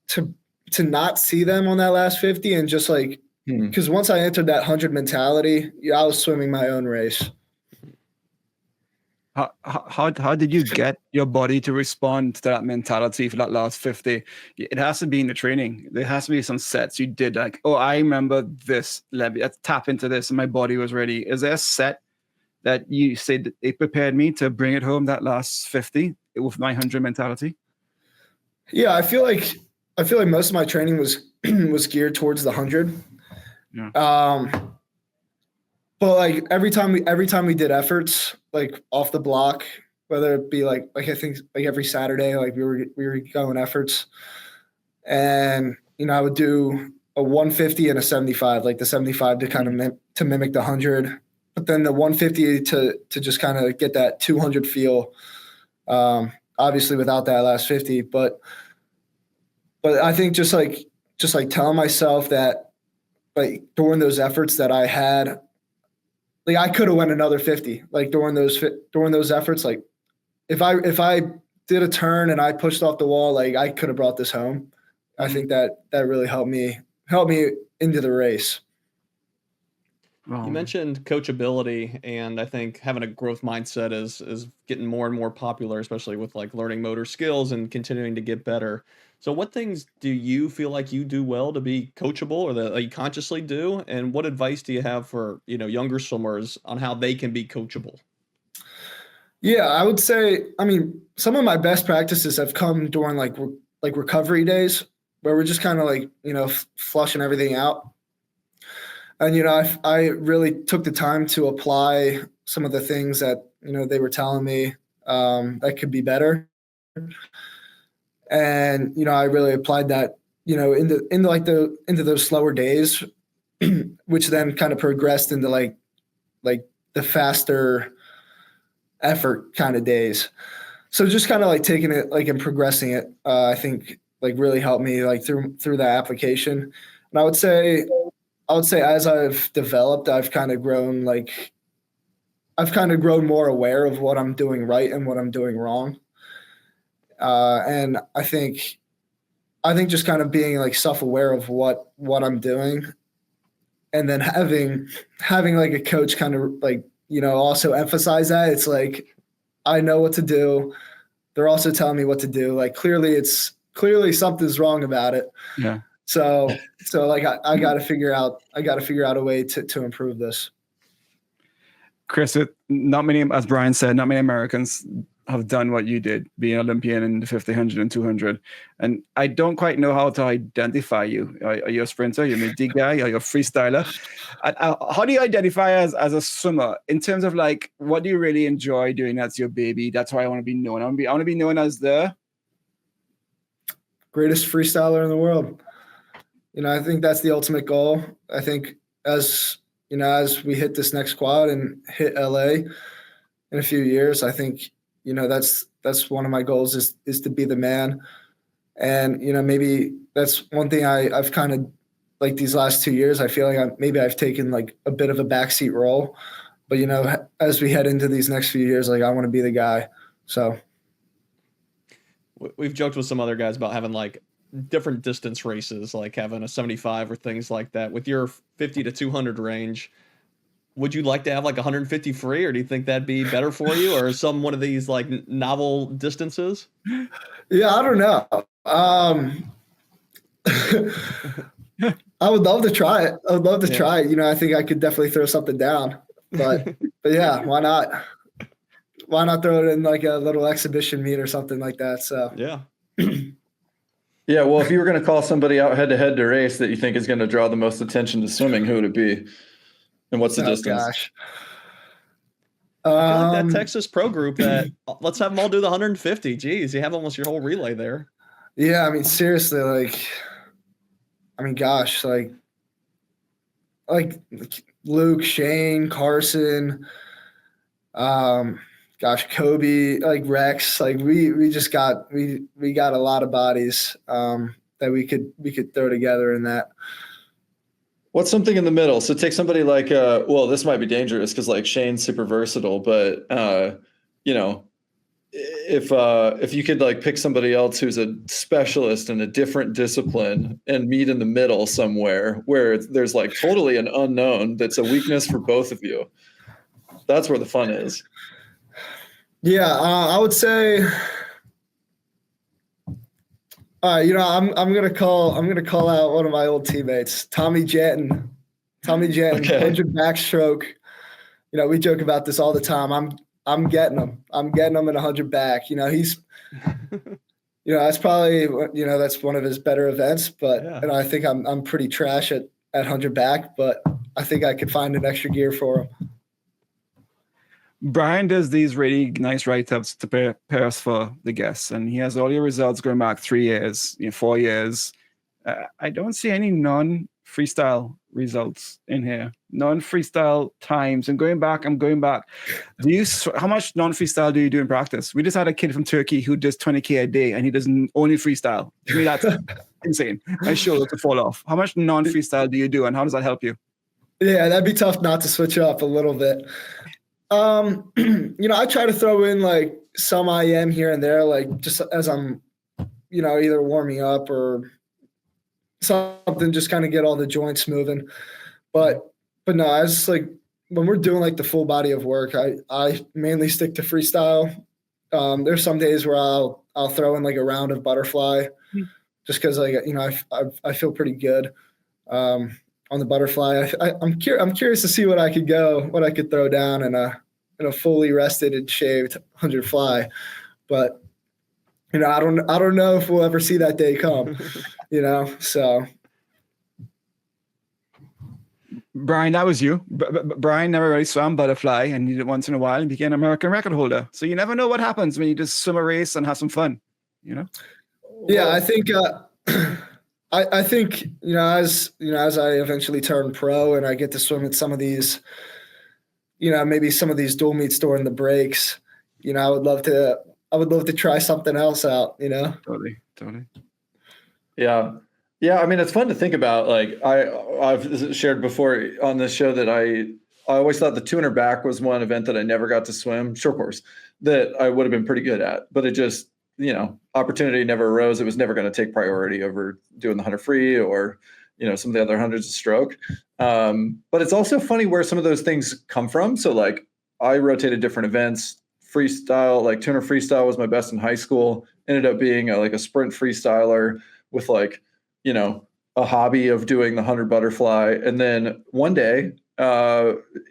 to not see them on that last 50 and just like, because once I entered that 100 mentality, I was swimming my own race. How did you get your body to respond to that mentality for that last 50? It has to be in the training. There has to be some sets you did like, oh, I remember this. Let's tap into this and my body was ready. Is there a set that you said it prepared me to bring it home that last 50 with my 100 mentality? Yeah, I feel like most of my training was geared towards the 100. Yeah. But like every time we did efforts like off the block, whether it be like I think like every Saturday, like we were going efforts, and I would do a 150 and a 75, like the 75 to kind of to mimic the 100, but then the 150 to just kind of get that 200 feel. Obviously without that last 50, but I think just like telling myself that like during those efforts that I had. Like I could have went another 50, like during those efforts. Like if I did a turn and I pushed off the wall, like I could have brought this home. Mm-hmm. I think that really helped me into the race. You mentioned coachability, and I think having a growth mindset is getting more and more popular, especially with like learning motor skills and continuing to get better. So what things do you feel like you do well to be coachable, or that you consciously do? And what advice do you have for, younger swimmers on how they can be coachable? Yeah, I would say, some of my best practices have come during like recovery days where we're just kind of like, flushing everything out. And, I really took the time to apply some of the things that, they were telling me that could be better. And, I really applied that, into those slower days, which then kind of progressed into like like the faster effort kind of days. So just kind of like taking it like and progressing it, I think like really helped me like through that application. And I would say as I've developed, I've kind of grown more aware of what I'm doing right and what I'm doing wrong. And I think just kind of being like self-aware of what I'm doing, and then having like a coach kind of like, also emphasize that it's like, I know what to do. They're also telling me what to do. Like clearly something's wrong about it. Yeah. So like I got to figure out a way to improve this. Chris, not many, as Brian said, not many Americans have done what you did, being an Olympian in the 50, 100, and 200. And I don't quite know how to identify you. Are you a sprinter? Are you a mid-D guy? Are you a freestyler? How do you identify as a swimmer in terms of like, what do you really enjoy doing? That's your baby. That's why I want to be known. I want to be known as the greatest freestyler in the world. I think that's the ultimate goal. I think as we hit this next quad and hit LA in a few years, I think, that's one of my goals is to be the man. And, maybe that's one thing I've kind of like these last 2 years, I feel like I've taken like a bit of a backseat role, but as we head into these next few years, like I want to be the guy. So we've joked with some other guys about having like different distance races, like having a 75 or things like that. With your 50 to 200 range, would you like to have like 150 free, or do you think that'd be better for you, or one of these like novel distances? Yeah, I don't know. I would love to try it. Try it. I think I could definitely throw something down, but yeah, why not? Why not throw it in like a little exhibition meet or something like that? So yeah. Yeah, well, if you were going to call somebody out head-to-head to race that you think is going to draw the most attention to swimming, who would it be? And what's the distance? Gosh. I feel like that Texas pro group that let's have them all do the 150. Geez, you have almost your whole relay there. Yeah, I mean, seriously, gosh, like Luke, Shane, Carson, Kobe, like Rex, like we just got we got a lot of bodies that we could throw together in that. What's something in the middle? So take somebody like well, this might be dangerous because like Shane's super versatile, but if you could like pick somebody else who's a specialist in a different discipline and meet in the middle somewhere where there's like totally an unknown that's a weakness for both of you. That's where the fun is. Yeah, I would say. I'm gonna call out one of my old teammates, Tommy Janton. Okay. 100 backstroke. We joke about this all the time. I'm getting him. I'm getting him in 100 back. He's. That's probably that's one of his better events. But yeah. I think I'm pretty trash at 100 back. But I think I could find an extra gear for him. Brian does these really nice write-ups to prepare us for the guests, and he has all your results going back 3 years, 4 years. I don't see any non-freestyle results in here, non-freestyle times. I'm going back. How much non-freestyle do you do in practice? We just had a kid from Turkey who does 20K a day, and he does only freestyle. To me, that's insane. My shoulder to fall off. How much non-freestyle do you do, and how does that help you? Yeah, that'd be tough not to switch up a little bit. I try to throw in like some IM here and there, like just as I'm, either warming up or something, just kind of get all the joints moving. But no, as like when we're doing like the full body of work, I mainly stick to freestyle. There's some days where I'll throw in like a round of butterfly, just because like I feel pretty good. On the butterfly, I'm curious to see what I could throw down in a fully rested and shaved 100 fly, but I don't know if we'll ever see that day come. So. Brian, that was you. Brian never really swam butterfly, and he did it once in a while and became an American record holder. So you never know what happens when you just swim a race and have some fun. Yeah, I think. I think as I eventually turn pro and I get to swim at some of these maybe some of these dual meets during the breaks. I would love to try something else out. Totally. Yeah. Yeah. I mean, it's fun to think about. Like I've shared before on this show that I always thought the 200 back was one event that I never got to swim, short course, that I would have been pretty good at, but it just, opportunity never arose. It was never going to take priority over doing the 100 free or, some of the other hundreds of stroke. But it's also funny where some of those things come from. So like I rotated different events, freestyle, like 200 freestyle was my best in high school, ended up being a sprint freestyler with like, a hobby of doing the 100 butterfly. And then one day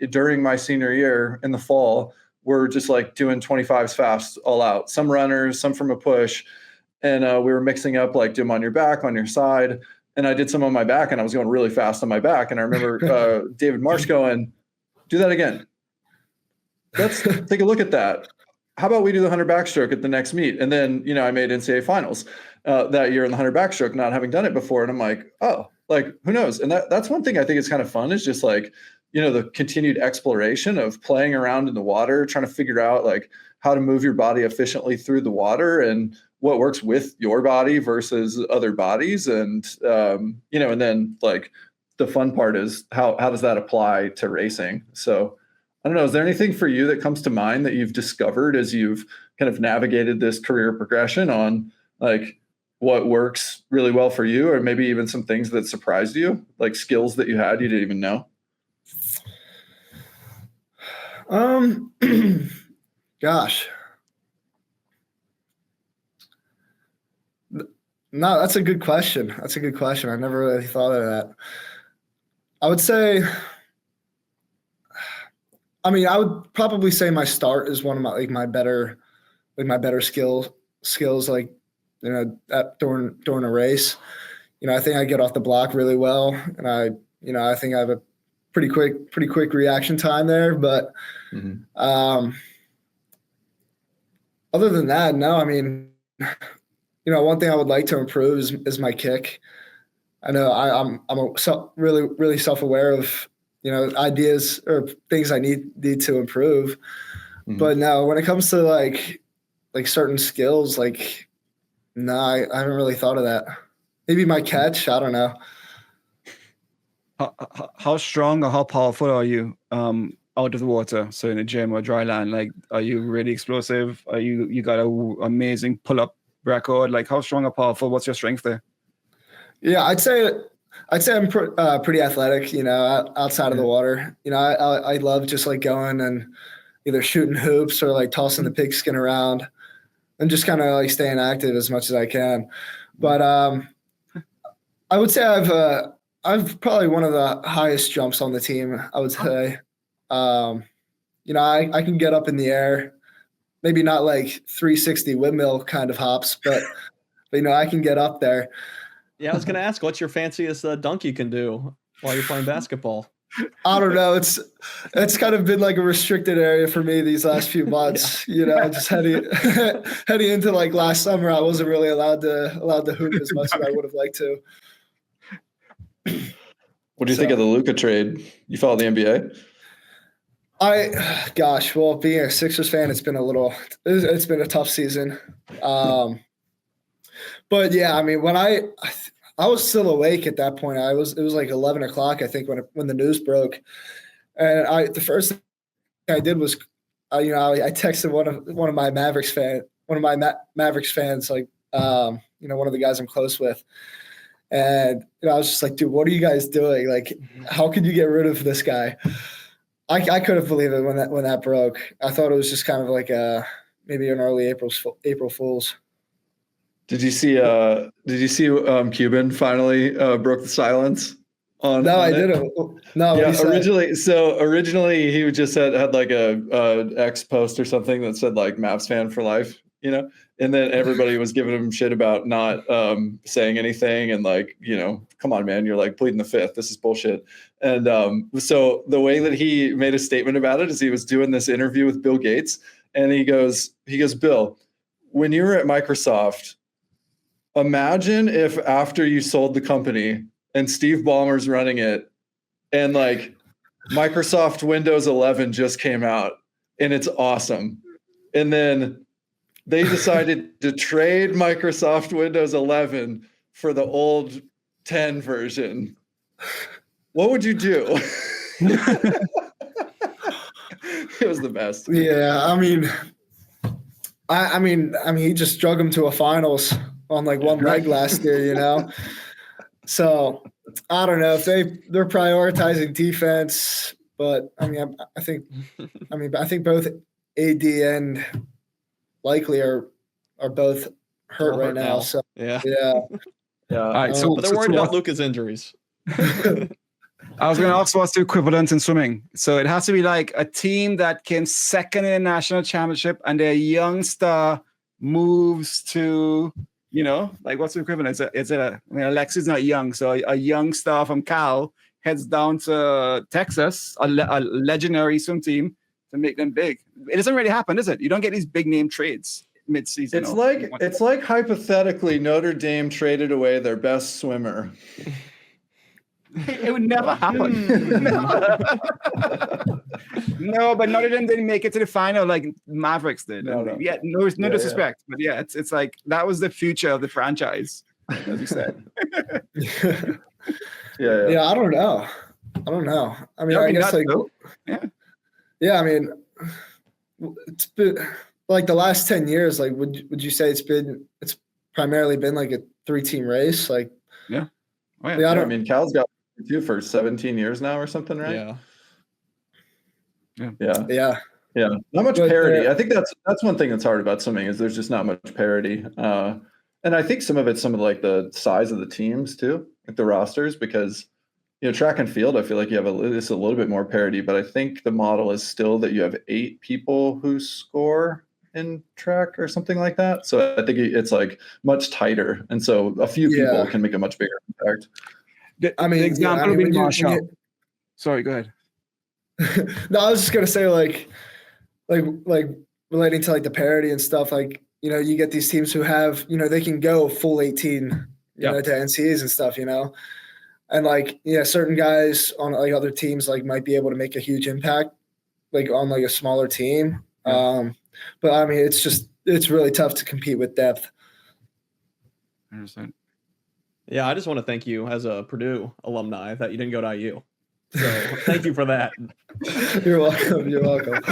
during my senior year in the fall, we're just like doing 25s fast all out, some runners, some from a push. And we were mixing up like do them on your back, on your side. And I did some on my back and I was going really fast on my back. And I remember David Marsh going, do that again. Let's take a look at that. How about we do the 100 backstroke at the next meet? And then, I made NCAA finals that year in the 100 backstroke, not having done it before. And I'm like, oh, like, who knows? And that's one thing I think is kind of fun is just like, the continued exploration of playing around in the water, trying to figure out like how to move your body efficiently through the water and what works with your body versus other bodies. And, and then like the fun part is how does that apply to racing? So I don't know, is there anything for you that comes to mind that you've discovered as you've kind of navigated this career progression on like what works really well for you, or maybe even some things that surprised you, like skills that you had you didn't even know? Gosh. No, that's a good question. I never really thought of that. I would say, I would probably say my start is one of my better skills, like, during a race. I think I get off the block really well. And I think I have a pretty quick reaction time there, but, other than that, no, one thing I would like to improve is my kick. I know I'm really self-aware of, ideas or things I need to improve. But no, when it comes to like certain skills, like, no, I haven't really thought of that. Maybe my catch, I don't know. How strong or how powerful are you out of the water? So in a gym or dry land, like, are you really explosive? You got an amazing pull-up record? Like, how strong or powerful? What's your strength there? Yeah, I'd say I'm pretty athletic, outside of the water. I love just like going and either shooting hoops or like tossing the pigskin around and just kind of like staying active as much as I can. But I would say I've probably one of the highest jumps on the team, I would say. I can get up in the air, maybe not like 360 windmill kind of hops, but I can get up there. Yeah, I was going to ask, what's your fanciest dunk you can do while you're playing basketball? I don't know. It's kind of been like a restricted area for me these last few months. Just heading into like last summer, I wasn't really allowed to hoop as much as I would have liked to. What do you think of the Luka trade? You follow the NBA? Well, being a Sixers fan, it's been a tough season. But yeah, when I was still awake at that point. It was like 11 o'clock, I think, when the news broke. And the first thing I did was, I texted one of my Mavericks fans, like, one of the guys I'm close with. And I was just like, dude, what are you guys doing? Like, how could you get rid of this guy? I couldn't believe it when that broke. I thought it was just kind of like maybe an early April Fool's. Did you see Cuban finally broke the silence on? No, I didn't. No, yeah, originally he just had like a X post or something that said like Mavs fan for life, and then everybody was giving him shit about not saying anything and like, come on, man, you're like pleading the fifth. This is bullshit. And so the way that he made a statement about it is he was doing this interview with Bill Gates, and he goes, Bill, when you were at Microsoft, imagine if after you sold the company and Steve Ballmer's running it, and like Microsoft Windows 11 just came out and it's awesome. And then they decided to trade Microsoft Windows 11 for the old 10 version. What would you do? It was the best. Yeah, I mean, he just drug them to a finals on like one leg last year, you know. So I don't know if they're prioritizing defense, but I mean, I think both AD and Likely are both hurt All right hurt now. now. So Yeah. All right, so But they're worried so about Luca's injuries. I was going to ask what's the equivalent in swimming. So it has to be like a team that came second in a national championship and their young star moves to, you know, like what's the equivalent? I mean, Alexi's not young. So a young star from Cal heads down to Texas, a legendary swim team to make them big. It doesn't really happen, is it? You don't get these big name trades mid-season. It's like hypothetically Notre Dame traded away their best swimmer. It would never happen. No, but Notre Dame didn't make it to the final like Mavericks did. No. Yeah, no disrespect, but yeah, it's like that was the future of the franchise, as you said. Yeah. I don't know. I mean, I guess like, yeah. I mean, it's been like the last 10 years. Like, would you say it's primarily been like a 3-team race? Like, yeah. Oh, yeah. Yeah, I mean, Cal's got 2 for 17 years now or something, right? Yeah. Not much parity. I think that's one thing that's hard about swimming is there's just not much parity. And I think some of like the size of the teams too, like the rosters, because you know, track and field, I feel like you have it's a little bit more parity, but I think the model is still that you have 8 people who score in track or something like that. So I think it's like much tighter. And so a few people can make a much bigger impact. The example would be Marshall. Sorry, go ahead. No, I was just gonna say like relating to like the parity and stuff, like, you know, you get these teams who have, you know, they can go full 18, you know, to NCAAs and stuff, you know. And like, yeah, certain guys on like other teams like might be able to make a huge impact like on like a smaller team. But I mean, it's really tough to compete with depth. 100%. Yeah, I just want to thank you as a Purdue alumni that you didn't go to IU. So thank you for that. You're welcome.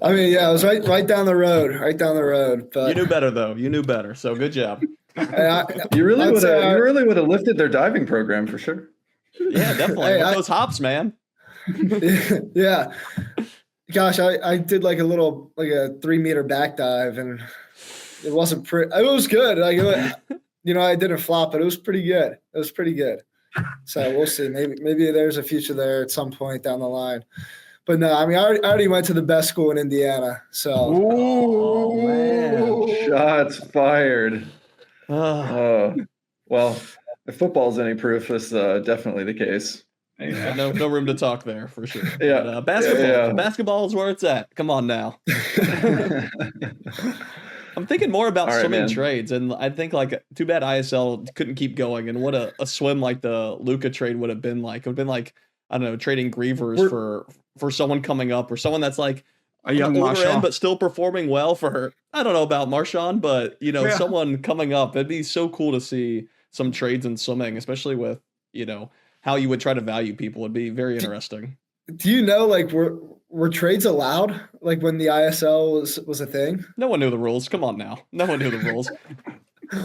I mean, yeah, I was right down the road. But you knew better though. You knew better. So good job. You really would have lifted their diving program for sure. Yeah, definitely. With those hops, man. Yeah. Gosh, I did like a 3-meter back dive, and it wasn't pretty. It was good. Like, you know, I didn't flop, but it was pretty good. So we'll see. Maybe there's a future there at some point down the line. But no, I mean, I already went to the best school in Indiana. So, oh man, shots fired. Well, if football's any proof, that's definitely the case. Yeah, no room to talk there for sure. Yeah, but, basketball is where it's at. Come on now. I'm thinking more about swimming trades, and I think like too bad ISL couldn't keep going. And what a swim like the Luca trade would have been like. It would have been like, I don't know, trading Grievers for someone coming up, or someone that's like a young older end but still performing well for her. I don't know about Marshawn, but you know, someone coming up. It'd be so cool to see some trades in swimming, especially with, you know, how you would try to value people. It'd be very interesting. Do you know, like, were trades allowed, like, when the ISL was a thing? No one knew the rules. Come on now. No one knew the rules.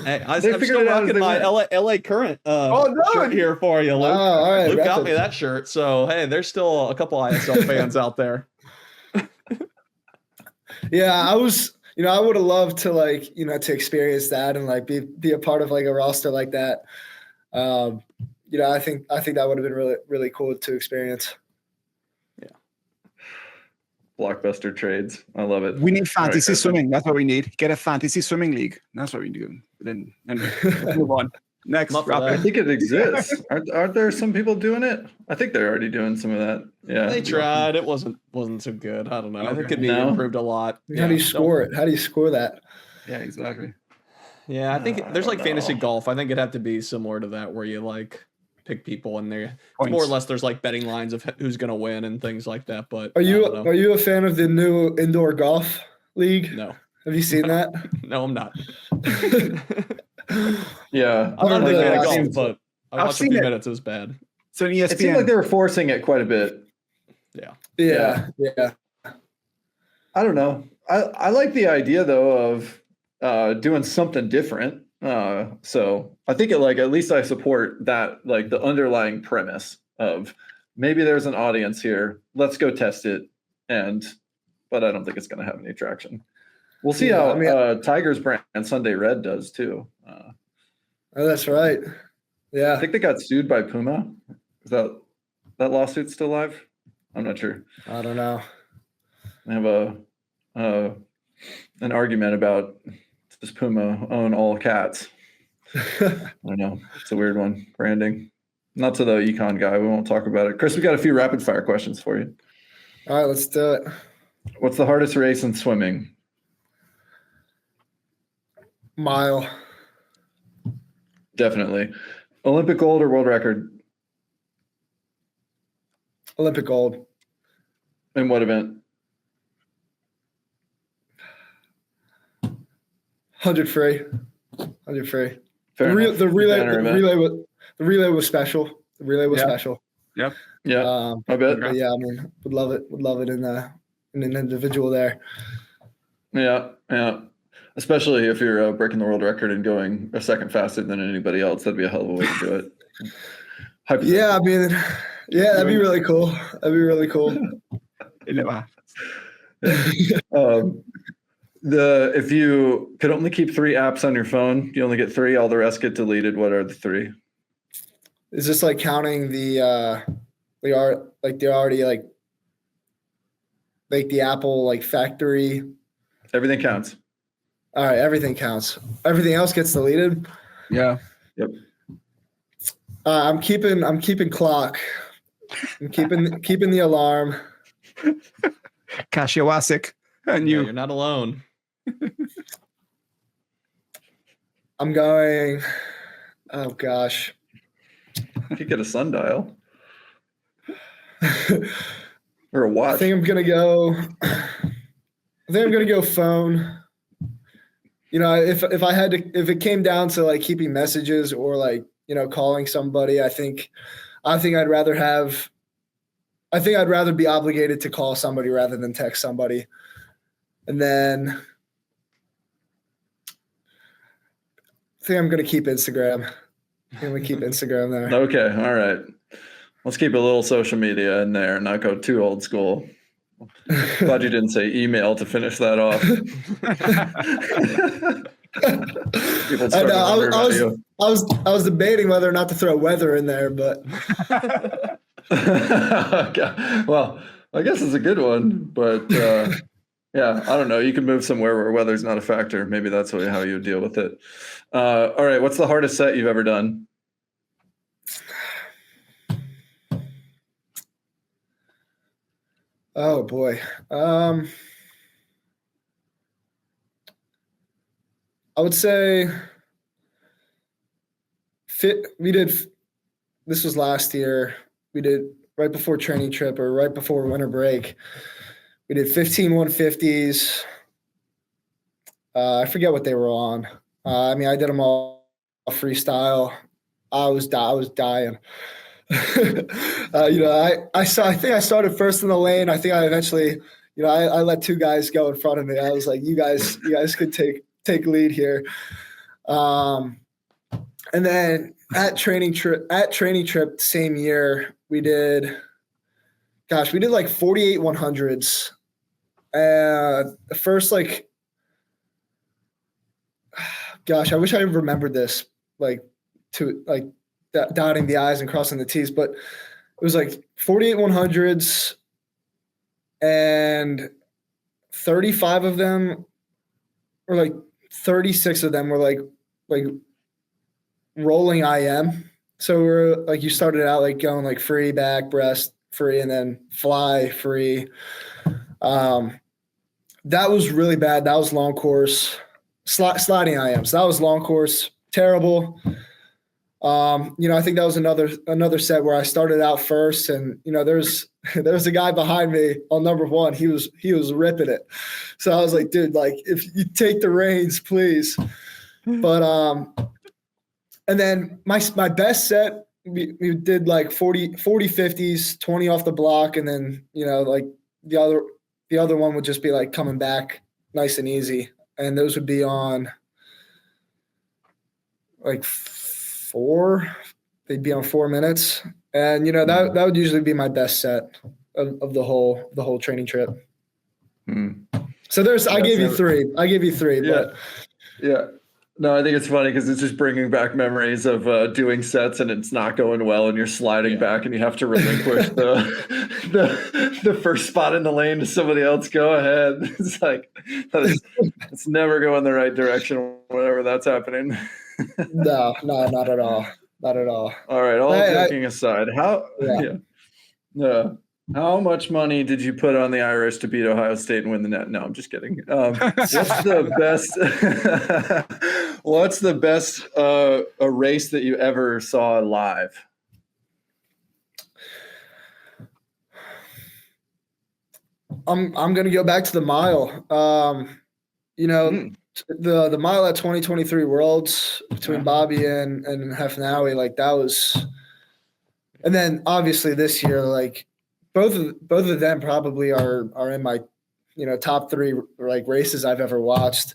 Hey, I'm still rocking my LA Current shirt here for you, Luke. All right, Luke got me that shirt. So, hey, there's still a couple ISL fans out there. Yeah, I would have loved to, like, you know, to experience that and, like, be a part of, like, a roster like that. You know, I think that would have been really, really cool to experience. Yeah. Blockbuster trades. I love it. We need fantasy swimming. That's what we need. Get a fantasy swimming league. That's what we do. Then move on. Next. I think it exists. Aren't there some people doing it? I think they're already doing some of that. Yeah. They tried. It wasn't so good. I don't know. It could be improved a lot. How do you score it? How do you score that? Yeah, exactly. Yeah, I think there's like fantasy golf. I think it'd have to be similar to that, where you like pick people, and it's more or less there's like betting lines of who's gonna win and things like that. But Are you a fan of the new indoor golf league? No. Have you seen that? No, I'm not. Yeah, I'm not a big fan of golf, seems- but I I've watched a seen few it. minutes. It was bad. So in it seemed like ESPN, they were forcing it quite a bit. Yeah. I don't know. I like the idea though of doing something different. So I think at least I support that, like the underlying premise of maybe there's an audience here. Let's go test it. But I don't think it's going to have any traction. We'll see how Tiger's brand Sunday Red does too. Oh, that's right. Yeah. I think they got sued by Puma. Is that lawsuit still live? I'm not sure. I don't know. They have an argument about does Puma own all cats? I don't know. It's a weird one. Branding. Not to the econ guy. We won't talk about it. Chris, we got a few rapid fire questions for you. All right, let's do it. What's the hardest race in swimming? Mile. Definitely. Olympic gold or world record? Olympic gold. In what event? 100 free. 100 free. Fair enough. The Banner relay was special. The relay was Yeah. special. Yeah, I I bet. But yeah, I mean, would love it. Would love it in an individual there. Yeah. Especially if you're breaking the world record and going a second faster than anybody else, that'd be a hell of a way to do it. Yeah, I mean, yeah, that'd be really cool. That'd be really cool. it never happens. If you could only keep 3 apps on your phone, you only get 3. All the rest get deleted. What are the 3? Is this like counting the Apple like factory? Everything counts. All right, everything counts. Everything else gets deleted. Yeah. Yep. I'm keeping clock. I'm keeping the alarm. Kashiwasik and Yeah, you. you're not alone. I'm going. Oh gosh. You could get a sundial or a I watch. think I'm gonna go phone. You know, if it came down to like keeping messages or like, you know, calling somebody, I think I'd rather be obligated to call somebody rather than text somebody. And then I think I'm gonna keep Instagram. I'm gonna keep Instagram there. Okay, all right. Let's keep a little social media in there and not go too old school. Glad you didn't say email to finish that off. People I know. about you. I was debating whether or not to throw weather in there, but Okay. Well, I guess it's a good one, but yeah, I don't know. You can move somewhere where weather's not a factor. Maybe that's how you deal with it. All right. What's the hardest set you've ever done? oh boy. I would say this was last year. We did right before training trip or right before winter break. We did 15 150s. I forget what they were on. I mean, I did them all freestyle. I was dying. You know, I think I started first in the lane. I think I eventually, you know, I let 2 guys go in front of me. I was like, you guys could take lead here. And then at training trip same year, we did like 48 100s. The first I wish I remembered this, dotting the I's and crossing the T's, but it was like 48 100s and 35 of them or like 36 of them were like rolling IM. So we're like, you started out like going like free, back, breast, free, and then fly, free. That was really bad. That was long course. Sliding IMs. That was long course. Terrible. I think that was another set where I started out first, and there's a guy behind me on number one. He was ripping it, so I was like, dude, like if you take the reins, please. But and then my best set, we did like 40 50s, 20 off the block, and then like the other one would just be like coming back nice and easy, and those would be on like they'd be on 4 minutes, and that would usually be my best set of the whole training trip. So I gave you three, yeah. But no, I think it's funny because it's just bringing back memories of doing sets and it's not going well and you're sliding back and you have to relinquish the first spot in the lane to somebody else. Go ahead. It's like it's never going the right direction whenever that's happening. No, not at all. Not at all. All right. All joking aside, how much money did you put on the Irish to beat Ohio State and win the net? No, I'm just kidding. What's the best a race that you ever saw live? I'm gonna go back to the mile. The mile at 2023 Worlds between Bobby and Hefnaoui, like that was, and then obviously this year, like both of them probably are in my top three like races I've ever watched.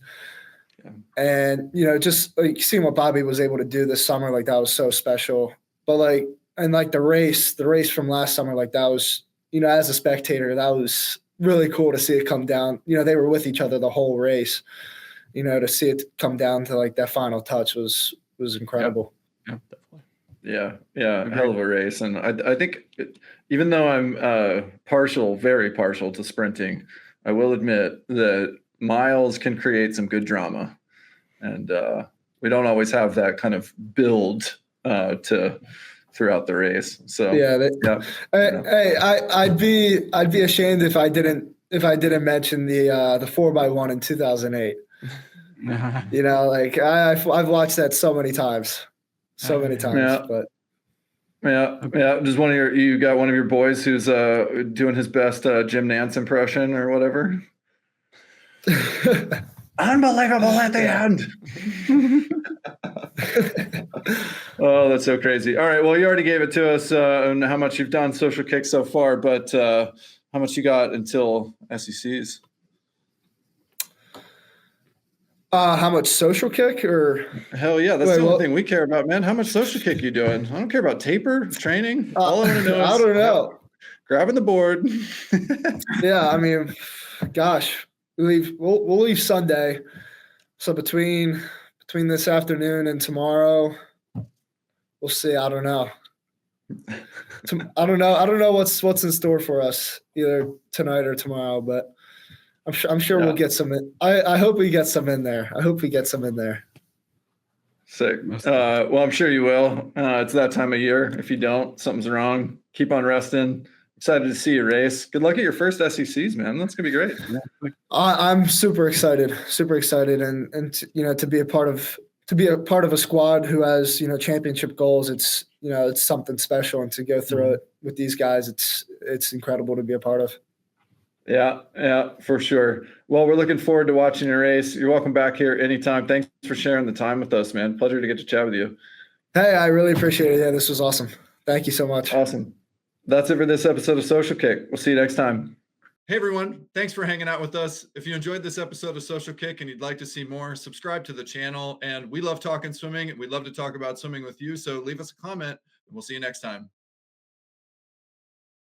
And just like seeing what Bobby was able to do this summer, like that was so special. But like, and like the race from last summer, like that was, as a spectator, that was really cool to see it come down. They were with each other the whole race. To see it come down to like that final touch was incredible. Yeah, definitely. Yeah, hell of a race. And I think even though I'm very partial to sprinting, I will admit that miles can create some good drama, and we don't always have that kind of build throughout the race. So Hey, I'd be ashamed if I didn't mention the 4x1 in 2008. Like I've watched that so many times. But Does you got one of your boys who's doing his best Jim Nantz impression or whatever? Unbelievable at the end. Oh, that's so crazy. All right, well, you already gave it to us on how much you've done Social Kick so far, but how much you got until SECs? How much Social Kick or? Hell yeah, that's the only thing we care about, man. How much Social Kick you doing? I don't care about taper, training. All I want to know is I don't know. Grabbing the board. Yeah, I mean, gosh, we'll leave Sunday. So between this afternoon and tomorrow, we'll see. I don't know. I don't know what's in store for us either tonight or tomorrow, but I'm sure we'll get some in. I hope we get some in there. Sick. Well, I'm sure you will. It's that time of year. If you don't, something's wrong. Keep on resting. Excited to see you race. Good luck at your first SECs, man. That's gonna be great. I'm super excited, and to be a part of a squad who has championship goals. It's it's something special, and to go through it with these guys, it's incredible to be a part of. Yeah, for sure. Well, we're looking forward to watching your race. You're welcome back here anytime. Thanks for sharing the time with us, man. Pleasure to get to chat with you. Hey, I really appreciate it. Yeah, this was awesome. Thank you so much. Awesome. That's it for this episode of Social Kick. We'll see you next time. Hey, everyone. Thanks for hanging out with us. If you enjoyed this episode of Social Kick and you'd like to see more, subscribe to the channel. And we love talking swimming, and we'd love to talk about swimming with you. So leave us a comment, and we'll see you next time.